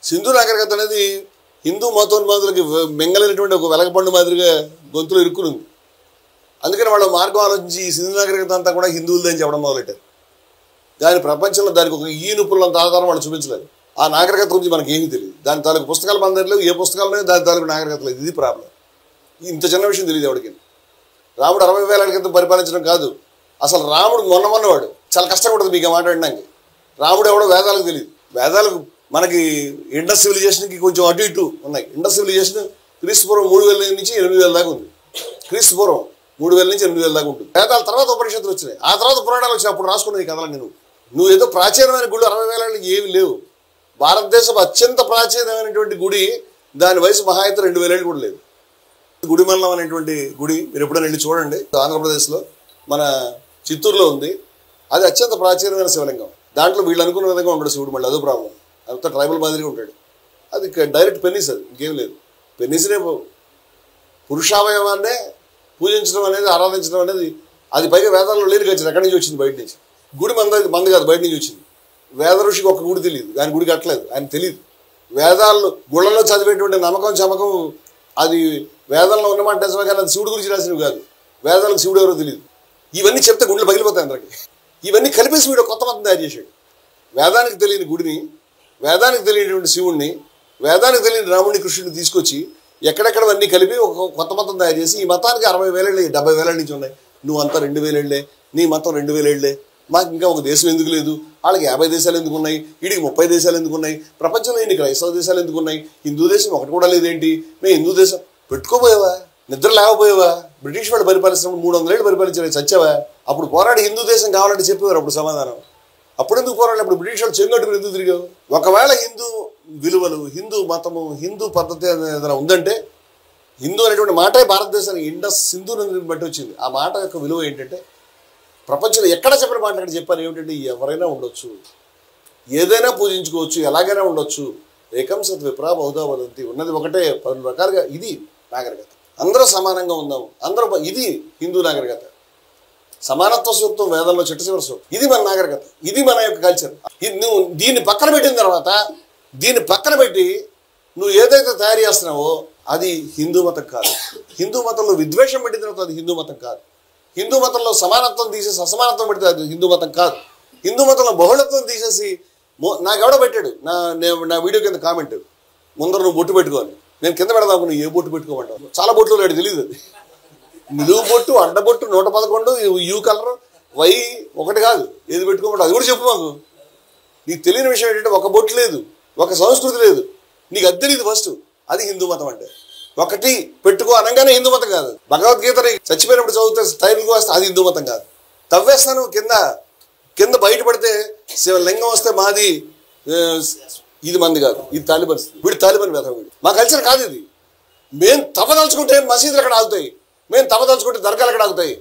సింధు నాగరికత అనేది హిందూ మతోన్మాదులకి మింగలినటువంటి ఒక వెలగపండు మాదిరిగా గొంతులో ఇరుక్కునుంది. అందుకని వాళ్ళ మార్గం ఆలోచించి ఈ సింధు నాగరికత అంతా కూడా హిందువులదని చెప్పడం మొదలెట్టారు. కానీ ప్రపంచంలో దానికి ఒక ఈనుపులంత ఆధారం వాళ్ళు చూపించలేదు. ఆ నాగరికత గురించి మనకి ఏమీ తెలియదు. దాని తాలూకు పుస్తకాలు మన దగ్గర లేవు, ఏ పుస్తకాలు దాని తాలూకు నాగరికత లేదు. ఇది ప్రాబ్లం. ఇంత చిన్న విషయం తెలియదు ఎవరికి. రాముడు 60,000 ఏళ్ల క్రితం పరిపాలించడం కాదు, అసలు రాముడు మొన్నవాడు చాలా కష్టంగా ఉంటుంది మీకు మాట్లాడడానికి. రాముడు ఎవడో వేదాలకు తెలియదు. వేదాలకు మనకి ఇండస్ సివిలైజేషన్కి కొంచెం అటు ఇటు ఉన్నాయి. ఇండస్ సివిలైజేషన్ క్రీస్తుపూర్వం 3,000 నుంచి 8,000 దాకా ఉంది. క్రీస్తుపూర్వం 3,000 నుంచి 8,000 దాకా ఉంటుంది. వేదాల తర్వాత ఉపనిషత్తులు వచ్చినాయి, ఆ తర్వాత పురాణాలు వచ్చినాయి. అప్పుడు రాసుకున్నాయి ఈ కథలన్నీ. నువ్వు ఏదో ప్రాచీనమైన గుళ్ళు 60,000 ఏమి లేవు. భారతదేశం అత్యంత ప్రాచీనమైనటువంటి గుడి దాని వయసు మహా అయితే 2,000 ఏళ్ళు కూడా లేదు. గుడిమల్లం అనేటువంటి గుడి మీరు ఎప్పుడైనా వెళ్ళి చూడండి. ఆంధ్రప్రదేశ్లో మన చిత్తూరులో ఉంది. అది అత్యంత ప్రాచీనమైన శివలింగం. దాంట్లో వీళ్ళు అనుకున్న విధంగా ఉంటాడు శివుడు. మళ్ళీ అదో ప్రాబ్లం. అంతా ట్రైబల్ మాదిరిగా ఉంటాడు. అది డైరెక్ట్ పెన్నీస్, అది ఇంకేం లేదు. పెన్నీస్నే పురుషావయవాన్నే పూజించడం అనేది, ఆరాధించడం అనేది అది పైగా వేదాల్లో లేని కచ్చింది. ఎక్కడి నుంచి వచ్చింది? బయట నుంచి. గుడి మంది కాదు, బయట నుంచి వచ్చింది. వేద ఋషికి ఒక్క గుడి తెలియదు, ఆయన గుడి కట్టలేదు, ఆయన తెలియదు. వేదాల్లో గుళ్ళలో చదివేటువంటి నమ్మకం చమకం అది వేదంలో ఉన్నమాట నిజమే, కానీ అది శివుడి గురించి రాసినవి కాదు. వేదాలకు శివుడు ఎవరో తెలియదు. ఇవన్నీ చెప్తే గుళ్ళు పగిలిపోతాయి అందరికి. ఇవన్నీ కలిపేసి వీడు కొత్త మతం తయారు చేశాడు. వేదానికి తెలియని గుడిని, వేదానికి తెలియనటువంటి శివుడిని, వేదానికి తెలియని రాముడిని, కృష్ణుడిని తీసుకొచ్చి ఎక్కడెక్కడవన్నీ కలిపి ఒక కొత్త మతం తయారు చేసి ఈ మతానికి 60,000 ఏళ్ళే, 70,000 నుంచి ఉన్నాయి. నువ్వు అంతా 2,000 ఏళ్ళే, నీ మతం 2,000 ఏళ్ళే. మాకు ఇంకా ఒక దేశం ఎందుకు లేదు? వాళ్ళకి 50 దేశాలు ఎందుకు ఉన్నాయి? వీడికి 30 దేశాలు ఎందుకు ఉన్నాయి? ప్రపంచంలో ఇన్ని క్రైస్తవ దేశాలు ఎందుకు ఉన్నాయి? హిందూ దేశం ఒకటి కూడా లేదేంటి? మేము హిందూ దేశం పెట్టుకోపోయావా? నిద్ర లేకపోయావా? బ్రిటిష్ వాళ్ళు పరిపాలిస్తున్నప్పుడు 300 ఏళ్ళు పరిపాలించారు, చచ్చావా? అప్పుడు పోరాడి హిందూ దేశం కావాలంటే చెప్పేవారు. అప్పుడు సమాధానం. అప్పుడు ఎందుకు పోరాడి? అప్పుడు బ్రిటిష్ వాళ్ళు చెంగట్టుకుని ఎందుకు తిరిగావు? ఒకవేళ హిందూ విలువలు, హిందూ మతము, హిందూ పద్ధతి ఏదైనా ఉందంటే, హిందూ అనేటువంటి మాటే భారతదేశానికి ఇండస్ సింధు నదిని బట్టి వచ్చింది. ఆ మాట యొక్క విలువ ఏంటంటే, ప్రపంచంలో ఎక్కడ చెప్పిన మాట అక్కడ చెప్పాను ఏమిటంటే, ఎవరైనా ఉండొచ్చు, ఏదైనా పూజించుకోవచ్చు, ఎలాగైనా ఉండొచ్చు. ఏకం సత్ విప్రా బహుధా వదంతి. ఉన్నది ఒకటే, 10 రకాలుగా. ఇది నాగరికత. అందరూ సమానంగా ఉందాము, అందరూ. ఇది హిందూ నాగరికత. సమానత్వ సూక్తం వేదంలో చిట్ట సూక్తం. ఇది మన నాగరికత, ఇది మన యొక్క కల్చర్. నువ్వు దీన్ని పక్కన పెట్టిన తర్వాత, దీన్ని పక్కన పెట్టి నువ్వు ఏదైతే తయారు చేస్తున్నావో అది హిందూ మతం కాదు. హిందూ మతంలో విద్వేషం పెట్టిన తర్వాత అది హిందూ మతం కాదు. హిందూ మతంలో సమానత్వం తీసేసి అసమానత్వం పెడితే అది హిందూ మతం కాదు. హిందూ మతంలో బహుళత్వం తీసేసి నాకెవడో పెట్టాడు నా వీడియో కింద కామెంట్, ముందర నువ్వు బొట్టు పెట్టుకోవాలి. నేను కింద పెడదాం, నువ్వు ఏ బొట్టు పెట్టుకోమంటావు? చాలా బొట్లు లేడు, తెలియదు. అది నిలువు బొట్టు, అడ్డబొట్టు, 111, యూ కలర్, వై ఒకటి కాదు, ఏది పెట్టుకోమంటావు? అది కూడా చెప్పు మాకు. నీకు తెలియని విషయం ఏంటంటే, ఒక బొట్టు లేదు, ఒక సంస్కృతి లేదు, నీకు అది తెలియదు ఫస్ట్. అది హిందూ మతం అంటే. ఒకటి పెట్టుకో అనగానే హిందూ మతం కాదు. భగవద్గీతని చచ్చిపోయినప్పుడు చదివితే టైర్లకు వస్తే అది హిందూ మతం కాదు. తవ్వేస్తాను కింద బయటపడితే లింగం వస్తే మాది, ఇది మంది కాదు, ఇది తాలిబన్. వీడు తాలిబన్ వేద. వీడు మా కల్చర్ కాదు ఇది. మేము తవ్వదలుచుకుంటే మసీదులు ఎక్కడ ఆగుతాయి, మేము తవ్వదలుచుకుంటే దర్గాలు ఎక్కడ ఆగుతాయి?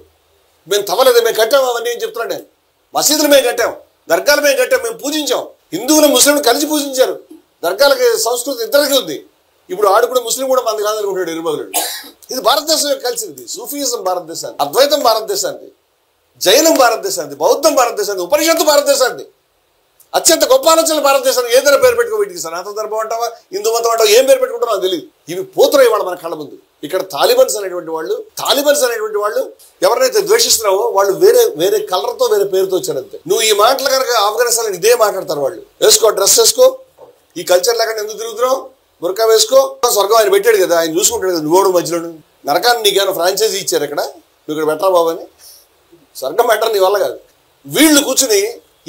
మేము తవ్వలేదు, మేము కట్టాము. అవన్నీ ఏం చెప్తున్నాను నేను. మసీదులు మేము కట్టాం, దర్గాలు మేము కట్టాం, మేము పూజించాం. హిందువులు ముస్లింలు కలిసి పూజించారు. దర్గాలకి సంస్కృతి ఇద్దరికి ఉంది. ఇప్పుడు ఆడు కూడా ముస్లిం కూడా మంది కాదనుకుంటాడు ఇరుమగులుడు. ఇది భారతదేశం యొక్క కల్చర్. ఇది సూఫీజం భారతదేశాన్ని, అద్వైతం భారతదేశాన్ని, జైనం భారతదేశాన్ని, బౌద్ధం భారతదేశాన్ని, ఉపనిషత్తు భారతదేశాన్ని, అత్యంత గొప్ప ఆలోచనలు భారతదేశాన్ని. ఏదైనా పేరు పెట్టుకో, వీటికి సనాతన ధర్మం అంటావా, హిందూ మతం అంటావా, ఏం పేరు పెట్టుకుంటారో నాకు తెలియదు. ఇవి పోతున్నాయి వాళ్ళ మన కళ్ళ ముందు. ఇక్కడ తాలిబన్స్ అనేటువంటి వాళ్ళు ఎవరినైతే ద్వేషిస్తున్నావో వాళ్ళు వేరే కలర్తో, వేరే పేరుతో వచ్చారంతే. నువ్వు ఈ మాటలు కనుక ఆఫ్ఘనిస్తాన్ ఇదే మాట్లాడతారు వాళ్ళు. వేసుకో, డ్రెస్ వేసుకో, ఈ కల్చర్ లేకుండా ఎందుకు తిరుగుతున్నావు, బుర్కా వేసుకో. స్వర్గం ఆయన పెట్టాడు కదా, ఆయన చూసుకుంటాడు కదా. నువ్వు మధ్యలో నరకాన్ని నీకేమైనా ఫ్రాంచైజీ ఇచ్చారు ఇక్కడ, నువ్వు ఇక్కడ పెట్టరా బాబు అని. స్వర్గం పెట్టరు నీ వల్ల కాదు. వీళ్ళు కూర్చుని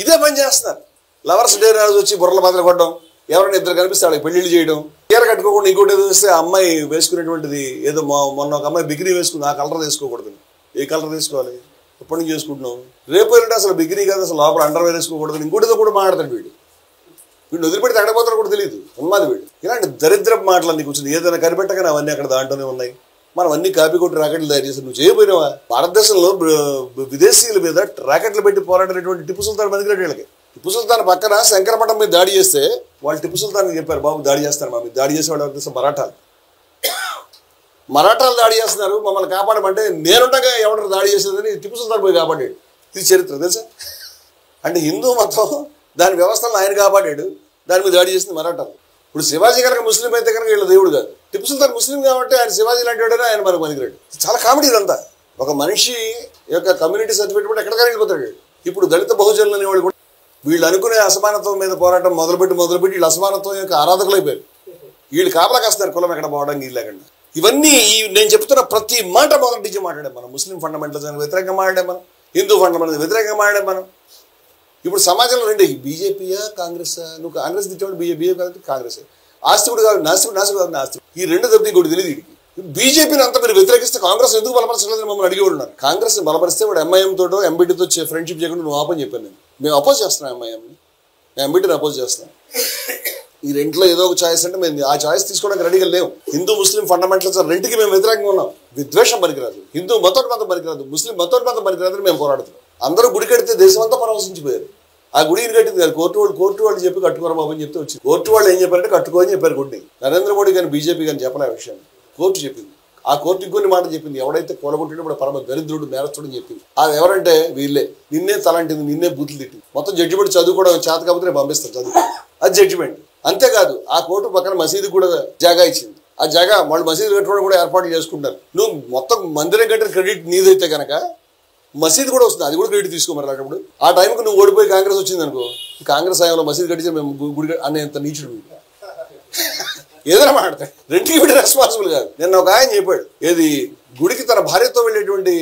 ఇదే పని చేస్తున్నారు. లవర్స్ డే రోజు వచ్చి బుర్రల మాత్రం కొట్టడం, ఎవరైనా ఇద్దరు కనిపిస్తే వాళ్ళకి పెళ్లిళ్ళు చేయడం, చీర కట్టుకోకుండా ఇంకోటి ఏదో వేస్తే అమ్మాయి వేసుకునేటువంటిది ఏదో. మొన్న ఒక అమ్మాయి బిగినీ వేసుకుంది, ఆ కలర్ వేసుకోకూడదు. ఏ కలర్ వేసుకోవాలి? ఎప్పటి నుంచి చేసుకుంటున్నావు? రేపు వెళ్ళితే అసలు బిగినీ కాదు, అసలు లోపల అండర్వేర్ వేసుకోకూడదు. ఇంకోటితో కూడా మాట్లాడతాడు వీడు. వీడిని వదిలిపెడితే ఎక్కడిపోతారో కూడా తెలియదు. ఉన్మాది వీడు. ఇలాంటి దరిద్రపు మాటలన్నీ కూర్చుంది. ఏదైనా కనిపెట్టగానే అవన్నీ అక్కడ దాంట్లోనే ఉన్నాయి. మనం అన్ని కాపీ కొట్టి రాకెట్లు తయారు చేసి నువ్వు చేయబోయినావా? భారతదేశంలో విదేశీయుల మీద రాకెట్లు పెట్టి పోరాడినటువంటి టిప్పు సుల్తాన్ బతికినట్టు వీళ్ళకి. టిప్పు సుల్తాన్ పక్కన శంకరమఠం మీద దాడి చేస్తే వాళ్ళు టిప్పు సుల్తాన్ చెప్పారు, బాబు దాడి చేస్తారు మా మీద. దాడి చేసేవాడు మరాఠాలు దాడి చేస్తున్నారు, మమ్మల్ని కాపాడమంటే నేనుండగా ఎవరు దాడి చేసేదని టిప్పు సుల్తాన్ పోయి కాపాడాడు. ఇది చరిత్ర తెలుసా? అంటే హిందూ మతం దాని వ్యవస్థలను ఆయన కాపాడాడు, దాని మీద దాడి చేసింది మరాఠాలు. ఇప్పుడు శివాజీ కనుక ముస్లిం అయితే కనుక వీళ్ళ దేవుడు కాదు. టిప్పు సుల్తాన్ ముస్లిం కాబట్టి ఆయన శివాజీ లాంటి వాడైనా ఆయన మనకు పనికిరాడు. చాలా కామెడీ ఇదంతా. ఒక మనిషి యొక్క కమ్యూనిటీ సర్టిఫికేట్ కూడా ఎక్కడికైనా వెళ్ళిపోతాడు. ఇప్పుడు దళిత బహుజనులు అనేవాళ్ళు కూడా వీళ్ళు అనుకునే అసమానత్వం మీద పోరాటం మొదలుపెట్టి వీళ్ళు అసమానత్వం యొక్క ఆరాధకులు అయిపోయారు. వీళ్ళు కాపలా కాస్తారు కులం ఎక్కడ పోవడానికి వీళ్ళు లేకుండా. ఇవన్నీ నేను చెప్తున్న ప్రతి మాట మొదటి నుంచి మాట్లాడాం మనం. ముస్లిం ఫండమెంటలిజం వ్యతిరేకంగా మాట్లాడాం మనం, హిందూ ఫండమెంటలిజం వ్యతిరేకంగా మాట్లాడాం మనం. ఇప్పుడు సమాజంలో రెండు, బీజేపీయా కాంగ్రెస్, నువ్వు కాంగ్రెస్ తెచ్చాడు, బీజేపీ కాదు కాంగ్రెస్, ఆస్తికుడు కాదు నాస్తికుడు కాదు నాస్తికుడు, ఈ రెండు తప్పితే ఇంకోటి తెలియదు వీడికి. బీజేపీని అంతా మీరు వ్యతిరేకిస్తే కాంగ్రెస్ ఎందుకు బలపరచలేదని మమ్మల్ని అడిగి ఉన్నారు. కాంగ్రెస్ని బలపరిస్తే వాడు ఎంఐఎం తోటో ఎంబీటీతో ఫ్రెండ్షిప్ చేయకుండా నువ్వు ఆపని చెప్పాను నేను. మేము అపోజ్ చేస్తున్నాం ఎంఐఎంని, ఎంబీటీని అపోజ్ చేస్తున్నాం. ఈ రెంట్లో ఏదో ఒక ఛాయిస్ అంటే మేము ఆ ఛాయిస్ తీసుకోవడానికి రెడీగా లేవు. హిందూ ముస్లిం ఫండమెంటల్స్ రెండుకి మేము వ్యతిరేకంగా ఉన్నాం. విద్వేషం పనికిరాదు, హిందూ మతోన్మతం పనికిరాదు, ముస్లిం మతోన్మతం పనికిరాదని మేము పోరాడుతున్నాం. అందరూ గుడి కడితే దేశం అంతా పరవశించిపోయారు. ఆ గుడిని కట్టింది కాదు, కోర్టు వాళ్ళు చెప్పి కట్టుకోరా బాబు అని చెప్తే వచ్చింది. కోర్టు వాళ్ళు ఏం చెప్పారంటే కట్టుకోని చెప్పారు గుడిని. నరేంద్ర మోడీ కానీ బీజేపీ కానీ చెప్పలే ఆ విషయాన్ని, కోర్టు చెప్పింది. ఆ కోర్టు ఇంకొన్ని మాట చెప్పింది, ఎవడైతే కూలగొట్టినప్పుడు పరమ దరిద్రుడు నేరస్తుడు అని చెప్పింది. అది ఎవరంటే వీళ్ళే. నిన్నే తలంటింది, నిన్నే బూతులు తిట్టింది. మొత్తం జడ్జిమెంట్ చదువుకోవడం చేత కాకపోతే పంపిస్తారు చదువు, అది జడ్జిమెంట్. అంతేకాదు ఆ కోర్టు పక్కన మసీదు కూడా జాగా ఇచ్చింది. ఆ జాగా వాళ్ళు మసీదు కట్టుకోవడం కూడా ఏర్పాట్లు చేసుకుంటారు. నువ్వు మొత్తం మందిరం కట్టిన క్రెడిట్ నీదైతే కనుక మసీదు కూడా వస్తుంది, అది కూడా క్రెడిట్ తీసుకోమన్నారు. అప్పుడు ఆ టైంకి నువ్వు ఓడిపోయి కాంగ్రెస్ వచ్చింది అనుకో, కాంగ్రెస్ హయాంలో మసీదు కట్టించి మేము గుడి అనేంత నీచుడు ఏదైనా మాట్లాడతాడు. రెండుకి వీడి రెస్పాన్సిబుల్ కాదు. నిన్న ఒక ఆయన చెప్పాడు, ఏది గుడికి తన భార్యతో వెళ్ళేటువంటి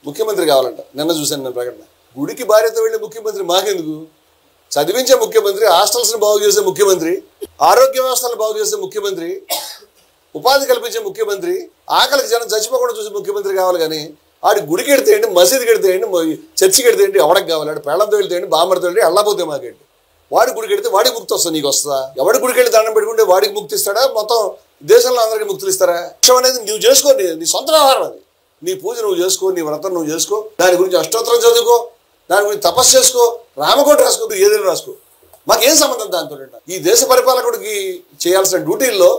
ముఖ్యమంత్రి కావాలంట. నిన్న చూశాను నేను ప్రకటన. గుడికి భార్యతో వెళ్ళే ముఖ్యమంత్రి మాకెందుకు? చదివించే ముఖ్యమంత్రి, హాస్టల్స్ని బాగు చేసే ముఖ్యమంత్రి, ఆరోగ్య వ్యవస్థలను బాగు చేసే ముఖ్యమంత్రి, ఉపాధి కల్పించే ముఖ్యమంత్రి, ఆకలికి జనం చచ్చిపోకుండా చూసే ముఖ్యమంత్రి కావాలి. కానీ ఆడి గుడికి వెడితే ఏంటి, మసీదుకి వెడితే ఏంటి, చర్చికి వెడితే ఏంటి, ఎవడికి కావాలి? ఆడు పెళ్ళంతో వెళ్తే ఏంటి, బామ్మడితో వెళ్ళి అల్లాపోతే మాకేంటి? వాడి గుడికి వెడితే వాడికి ముక్తి వస్తుంది, నీకు వస్తుందా? ఎవడి గుడికి వెళ్ళి దండం పెట్టుకుంటే వాడికి ముక్తి ఇస్తాడా? మొత్తం దేశంలో అందరికీ ముక్తులు ఇస్తారా? విషయం అనేది నువ్వు చేసుకో, నీ సొంత వ్యవహారం అది. నీ పూజ నువ్వు చేసుకో, నీ వ్రతం నువ్వు చేసుకో, దాని గురించి అష్టోత్తరం చదువుకో, దాని గురించి తపస్సు చేసుకో, రామకోట రాసుకో, ఏదైనా రాసుకో. మాకేం సంబంధం దాంతో? ఈ దేశ పరిపాలకుడికి చేయాల్సిన డ్యూటీల్లో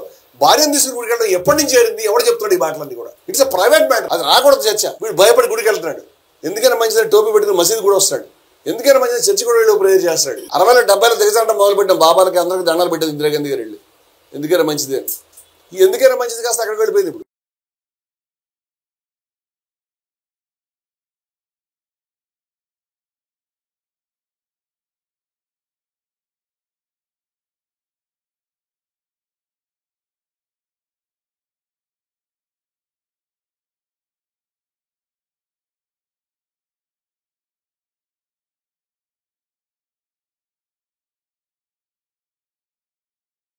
భార్యను తీసుకుని గుడికి వెళ్ళడం ఎప్పటి నుంచి చేరింది? ఎవడు చెప్తున్నాడు ఈ మాటలన్నీ కూడా? ఇట్స్ అ ప్రైవేట్ మ్యాటర్, అది రాకూడదు చర్చ. వీడు భయపడి గుడికి వెళ్తున్నాడు, ఎందుకైనా మంచిదని టోపీ పెట్టుకుని మసీదు కూడా వస్తాడు, ఎందుకైనా మంచిది చర్చి కూడా వెళ్ళి ప్రేయర్ చేస్తాడు. 60 70 దిగజారడం మొదలు పెట్టాం, బాబాలకి అందరికీ దండాలు పెట్టేది ఇందిరాగాంధీ గారు వెళ్ళి, ఎందుకైనా మంచిది. ఈ ఎందుకైనా మంచిది కాస్త అక్కడికి వెళ్ళిపోయింది. ఇప్పుడు